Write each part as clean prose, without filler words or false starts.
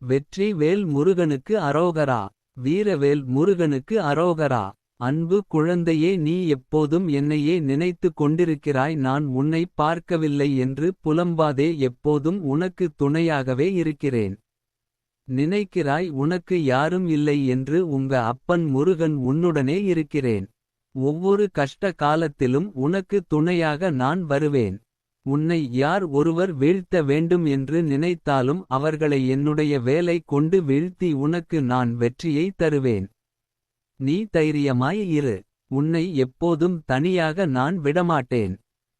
வெற்றி வேல் முருகனுக்கு அரோகரா. வீரவேல் முருகனுக்கு அரோகரா. அன்பு குழந்தையே, நீ எப்போதும் என்னையே நினைத்து கொண்டிருக்கிறாய். நான் உன்னை பார்க்கவில்லை என்று புலம்பாதே, எப்போதும் உனக்கு துணையாகவே இருக்கிறேன். நினைக்கிறாய் உனக்கு யாரும் இல்லை என்று, உங்க அப்பன் முருகன் உன்னுடனே இருக்கிறேன். ஒவ்வொரு கஷ்ட காலத்திலும் உனக்கு துணையாக நான் வருவேன். உன்னை யார் ஒருவர் வீழ்த்த வேண்டும் என்று நினைத்தாலும் அவர்களை என்னுடைய வேலை கொண்டு வீழ்த்தி உனக்கு நான் வெற்றியை தருவேன். நீ தைரியமாய் இரு. உன்னை எப்போதும் தனியாக நான் விடமாட்டேன்.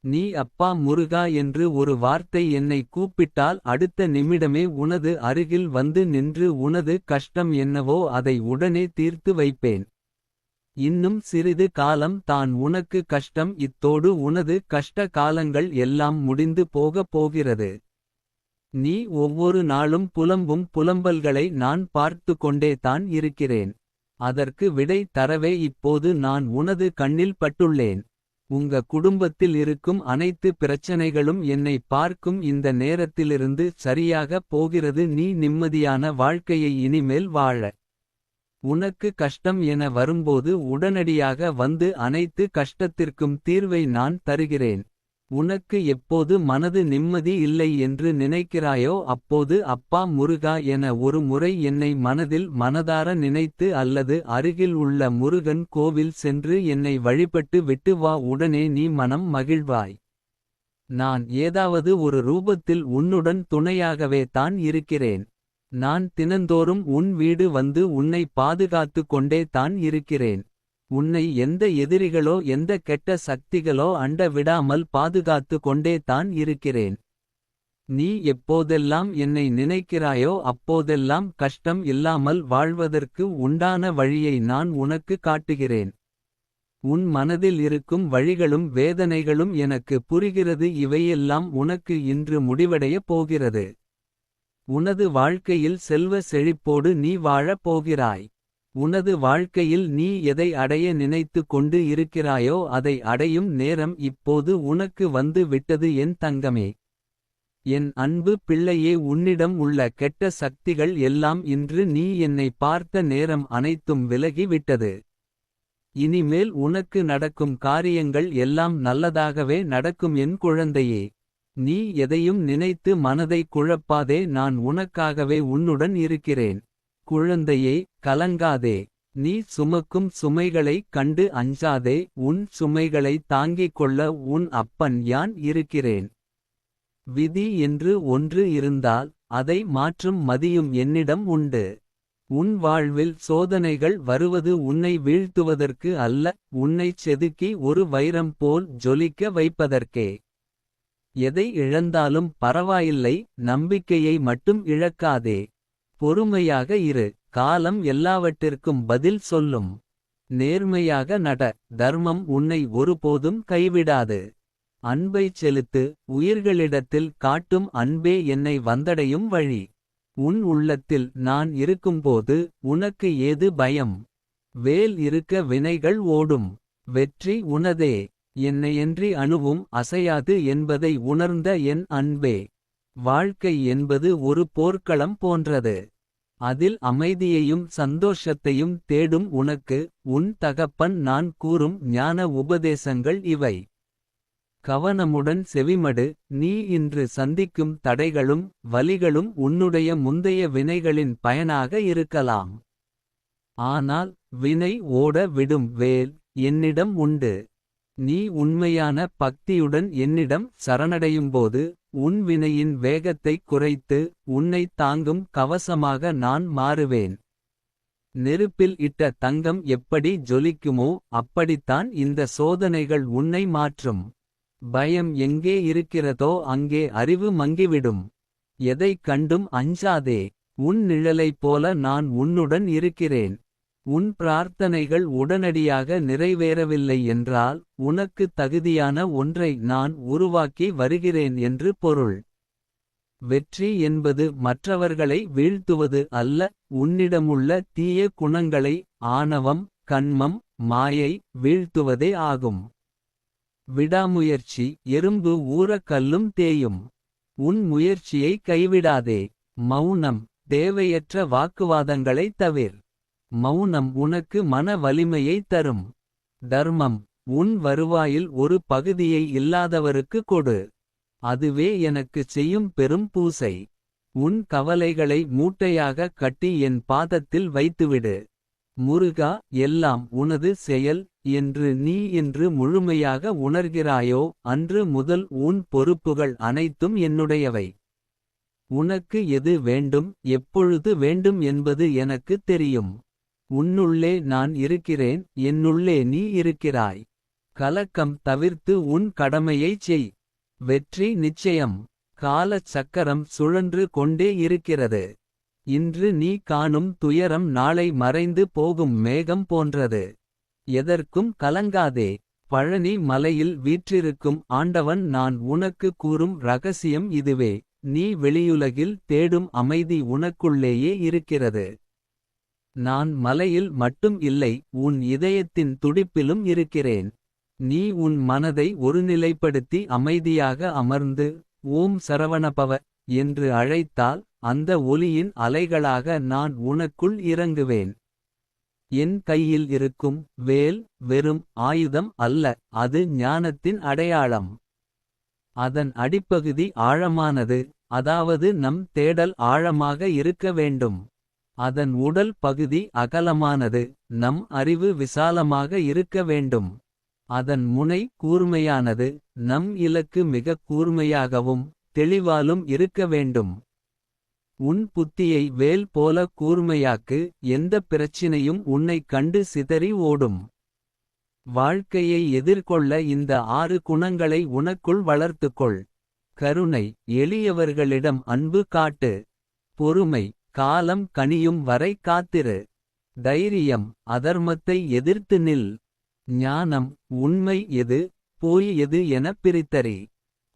நீ அப்பா முருகா என்று ஒரு வார்த்தை என்னை கூப்பிட்டால் அடுத்த நிமிடமே உனது அருகில் வந்து நின்று உனது கஷ்டம் என்னவோ அதை உடனே தீர்த்து வைப்பேன். இன்னும் சிறிது காலம் தான் உனக்கு கஷ்டம், இத்தோடு உனது கஷ்ட காலங்கள் எல்லாம் முடிந்து போகப் போகிறது. நீ ஒவ்வொரு நாளும் புலம்பும் புலம்பல்களை நான் பார்த்து கொண்டே தான் இருக்கிறேன். அதற்கு விடை தரவே இப்போது நான் உனது கண்ணில் பட்டுள்ளேன். உங்க குடும்பத்தில் இருக்கும் அனைத்து பிரச்சனைகளும் என்னை பார்க்கும் இந்த நேரத்திலிருந்து சரியாக போகிறது. நீ நிம்மதியான வாழ்க்கையை இனிமேல் வாழ. உனக்கு கஷ்டம் என வரும்போது உடனடியாக வந்து அனைத்து கஷ்டத்திற்கும் தீர்வை நான் தருகிறேன். உனக்கு எப்போது மனது நிம்மதி இல்லை என்று நினைக்கிறாயோ அப்போது அப்பா முருகா என ஒரு முறை என்னை மனதில் மனதார நினைத்து அல்லது அருகில் உள்ள முருகன் கோவில் சென்று என்னை வழிபட்டு விட்டு வா, உடனே நீ மனம் மகிழ்வாய். நான் ஏதாவது ஒரு ரூபத்தில் உன்னுடன் துணையாகவே தான் இருக்கிறேன். நான் தினந்தோறும் உன் வீடு வந்து உன்னை பாதுகாத்து கொண்டே தான் இருக்கிறேன். உன்னை எந்த எதிரிகளோ எந்த கெட்ட சக்திகளோ அண்ட விடாமல் பாதுகாத்து கொண்டே தான் இருக்கிறேன். நீ எப்போதெல்லாம் என்னை நினைக்கிறாயோ அப்போதெல்லாம் கஷ்டம் இல்லாமல் வாழ்வதற்கு உண்டான வழியை நான் உனக்கு காட்டுகிறேன். உன் மனதில் இருக்கும் வழிகளும் வேதனைகளும் எனக்கு புரிகிறது. இவையெல்லாம் உனக்கு இன்று முடிவடையப் போகிறது. உனது வாழ்க்கையில் செல்வ செழிப்போடு நீ வாழப் போகிறாய். உனது வாழ்க்கையில் நீ எதை அடைய நினைத்து கொண்டு இருக்கிறாயோ அதை அடையும் நேரம் இப்போது உனக்கு வந்து விட்டது என் தங்கமே. என் அன்பு பிள்ளையே, உன்னிடம் உள்ள கெட்ட சக்திகள் எல்லாம் இன்று நீ என்னை பார்த்த நேரம் அனைத்தும் விலகி விட்டது. இனிமேல் உனக்கு நடக்கும் காரியங்கள் எல்லாம் நல்லதாகவே நடக்கும் என் குழந்தையே. நீ எதையும் நினைத்து மனதை குழப்பாதே, நான் உனக்காகவே உன்னுடன் இருக்கிறேன். குழந்தையே, கலங்காதே. நீ சுமக்கும் சுமைகளைக் கண்டு அஞ்சாதே. உன் சுமைகளை தாங்கிக் கொள்ள உன் அப்பன் யான் இருக்கிறேன். விதி என்று ஒன்று இருந்தால் அதை மாற்றும் மதியும் என்னிடம் உண்டு. உன் வாழ்வில் சோதனைகள் வருவது உன்னை வீழ்த்துவதற்கு அல்ல, உன்னைச் செதுக்கி ஒரு வைரம் போல் ஜொலிக்க வைப்பதற்கே. எதை இழந்தாலும் பரவாயில்லை, நம்பிக்கையை மட்டும் இழக்காதே. பொறுமையாக இரு, காலம் எல்லாவற்றிற்கும் பதில் சொல்லும். நேர்மையாக நட, தர்மம் உன்னை ஒருபோதும் கைவிடாது. அன்பைச் செலுத்து, உயிர்களிடத்தில் காட்டும் அன்பே என்னை வந்தடையும் வழி. உன் உள்ளத்தில் நான் இருக்கும்போது உனக்கு ஏது பயம்? வேல் இருக்க வினைகள் ஓடும். வெற்றி உனதே. என்னையன்றி அணுவும் அசையாது என்பதை உணர்ந்த என் அன்பே. வாழ்க்கை என்பது ஒரு போர்க்களம் போன்றது. அதில் அமைதியையும் சந்தோஷத்தையும் தேடும் உனக்கு உன் தகப்பன் நான் கூறும் ஞான உபதேசங்கள் இவை. கவனமுடன் செவிமடு. நீ இன்று சந்திக்கும் தடைகளும் வலிகளும் உன்னுடைய முந்தைய வினைகளின் பயனாக இருக்கலாம். ஆனால் வினை ஓட விடும் வேல் என்னிடம் உண்டு. நீ உண்மையான பக்தியுடன் என்னிடம் சரணடையும்போது உன் வினையின் வேகத்தைக் குறைத்து உன்னை தாங்கும் கவசமாக நான் மாறுவேன். நெருப்பில் இட்ட தங்கம் எப்படி ஜொலிக்குமோ அப்படித்தான் இந்த சோதனைகள் உன்னை மாற்றும். பயம் எங்கே இருக்கிறதோ அங்கே அறிவு மங்கிவிடும். எதைக் கண்டும் அஞ்சாதே. உன் நிழலைப் போல நான் உன்னுடன் இருக்கிறேன். உன் பிரார்த்தனைகள் உடனடியாக நிறைவேறவில்லை என்றால் உனக்கு தகுதியான ஒன்றை நான் உருவாக்கி வருகிறேன் என்று பொருள். வெற்றி என்பது மற்றவர்களை வீழ்த்துவது அல்ல, உன்னிடமுள்ள தீய குணங்களை, ஆணவம், கன்மம், மாயை வீழ்த்துவதே ஆகும். விடாமுயற்சி எறும்பு ஊற கல்லும் தேயும். உன் முயற்சியை கைவிடாதே. மௌனம் தேவையற்ற வாக்குவாதங்களை தவிர். மௌனம் உனக்கு மன வலிமையை தரும். தர்மம் உன் வருவாயில் ஒரு பகுதியை இல்லாதவருக்கு கொடு. அதுவே எனக்குச் செய்யும் பெரும் பூசை. உன் கவலைகளை மூட்டையாக கட்டி என் பாதத்தில் வைத்துவிடு. முருகா, எல்லாம் உனது செயல் என்று நீ இன்று முழுமையாக உணர்கிறாயோ அன்று முதல் உன் பொறுப்புகள் அனைத்தும் என்னுடையவை. உனக்கு எது வேண்டும், எப்பொழுது வேண்டும் என்பது எனக்கு தெரியும். உன்னுள்ளே நான் இருக்கிறேன், என்னுள்ளே நீ இருக்கிறாய். கலக்கம் தவிர்த்து உன் கடமையைச் செய். வெற்றி நிச்சயம். காலச் சக்கரம் சுழன்று கொண்டே இருக்கிறது. இன்று நீ காணும் துயரம் நாளை மறைந்து போகும் மேகம் போன்றது. எதற்கும் கலங்காதே. பழனி மலையில் வீற்றிருக்கும் ஆண்டவன் நான் உனக்கு கூறும் ரகசியம் இதுவே. நீ வெளியுலகில் தேடும் அமைதி உனக்குள்ளேயே இருக்கிறது. நான் மலையில் மட்டும் இல்லை, உன் இதயத்தின் துடிப்பிலும் இருக்கிறேன். நீ உன் மனதை ஒருநிலைப்படுத்தி அமைதியாக அமர்ந்து ஓம் சரவணபவ என்று அழைத்தால் அந்த ஒலியின் அலைகளாக நான் உனக்குள் இறங்குவேன். என் கையில் இருக்கும் வேல் வெறும் ஆயுதம் அல்ல, அது ஞானத்தின் அடையாளம். அதன் அடிப்பகுதி ஆழமானது, அதாவது நம் தேடல் ஆழமாக இருக்க வேண்டும். அதன் உடல் பகுதி அகலமானது, நம் அறிவு விசாலமாக இருக்க வேண்டும். அதன் முனை கூர்மையானது, நம் இலக்கு மிக கூர்மையாகவும் தெளிவாலும் இருக்க வேண்டும். உன் புத்தியை வேல் போல கூர்மையாக்கு, எந்த பிரச்சினையும் உன்னைக் கண்டு சிதறி ஓடும். வாழ்க்கையை எதிர்கொள்ள இந்த 6 குணங்களை உனக்குள் வளர்த்துக்கொள். கருணை, எளியவர்களிடம் அன்பு காட்டு. பொறுமை, காலம் கனியும் வரை காத்திரு. தைரியம், அதர்மத்தை எதிர்த்து நில். ஞானம், உண்மை எது பொய் எது எனப் பிரித்தறி.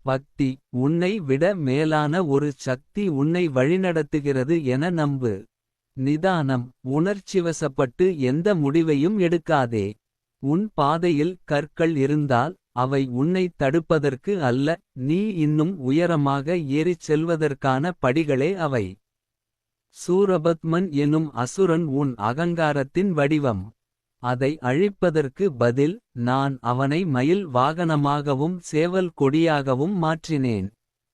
பக்தி, உன்னை விட மேலான ஒரு சக்தி உன்னை வழிநடத்துகிறது என நம்பு. நிதானம், உணர்ச்சிவசப்பட்டு எந்த முடிவையும் எடுக்காதே. உன் பாதையில் கற்கள் இருந்தால் அவை உன்னை தடுப்பதற்கு அல்ல, நீ இன்னும் உயரமாக ஏறிச் செல்வதற்கான படிகளே அவை. சூரபத்மன் எனும் அசுரன் உன் அகங்காரத்தின் வடிவம். அதை அழிப்பதற்கு பதில் நான் அவனை மயில் வாகனமாகவும் சேவல் கொடியாகவும் மாற்றினேன்.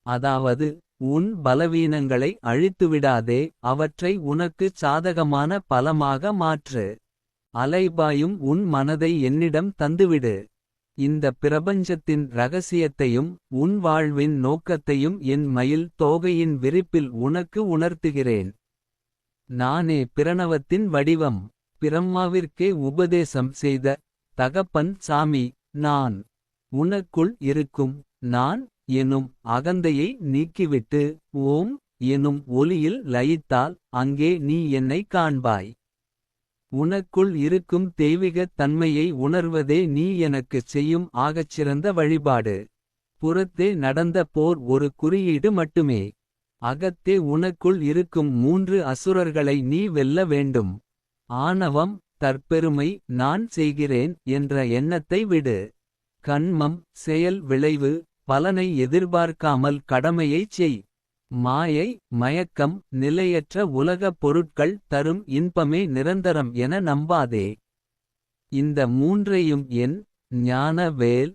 அதாவது உன் பலவீனங்களை அழித்துவிடாதே, அவற்றை உனக்குச் சாதகமான பலமாக மாற்று. அலைபாயும் உன் மனதை என்னிடம் தந்துவிடு. இந்த பிரபஞ்சத்தின் இரகசியத்தையும் உன் வாழ்வின் நோக்கத்தையும் என் மயில் தோகையின் விரிப்பில் உனக்கு உணர்த்துகிறேன். நானே பிரணவத்தின் வடிவம். பிரம்மாவிற்கே உபதேசம் செய்த தகப்பன் சாமி நான். உனக்குள் இருக்கும் நான் எனும் அகந்தையை நீக்கிவிட்டு ஓம் எனும் ஒலியில் லயித்தால் அங்கே நீ என்னை காண்பாய். உனக்குள் இருக்கும் தெய்வீகத் தன்மையை உணர்வதே நீ எனக்குச் செய்யும் ஆகச்சிறந்த வழிபாடு. புறத்தே நடந்த போர் ஒரு குறியீடு மட்டுமே. அகத்தே உனக்குள் இருக்கும் 3 அசுரர்களை நீ வெல்ல வேண்டும். ஆணவம், தற்பெருமை, நான் செய்கிறேன் என்ற எண்ணத்தை விடு. கன்மம், செயல் விளைவு, பலனை எதிர்பார்க்காமல் கடமையைச் செய். மாயை, மயக்கம், நிலையற்ற உலகப் பொருட்கள் தரும் இன்பமே நிரந்தரம் என நம்பாதே. இந்த 3ஐயும் என் ஞான வேல்